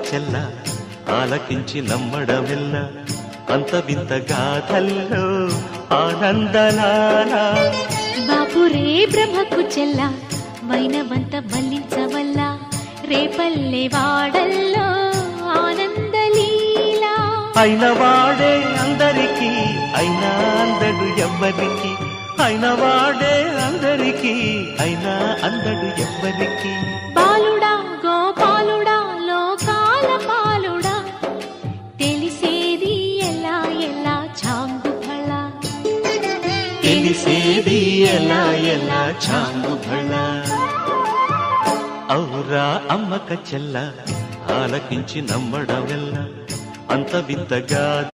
చెల్ల ఆలకించి నమ్మడమెల్ల అంత వింత గాథల్లో ఆనందలాల బాపురే బ్రహ్మకు చెల్ల వైనవంత మల్లించవల్ల రేపల్లె వాడల్లో ఆనందలీలా అయిన వాడే అందరికీ అయినా అందడు ఎవ్వరికి అయిన వాడే అందరికీ అయినా అందడు ఎవ్వరికి బాలుడా గోపాలుడా లోకాల పాలుడా తెలిసేది ఎలా ఎలా చాంగు ఫళ తెలిసేది ఎలా ఎలా చాంగు ఫళ ఔరా అమ్మక చెల్ల ఆలకించి నమ్మడమెల్ల అంత వింతగా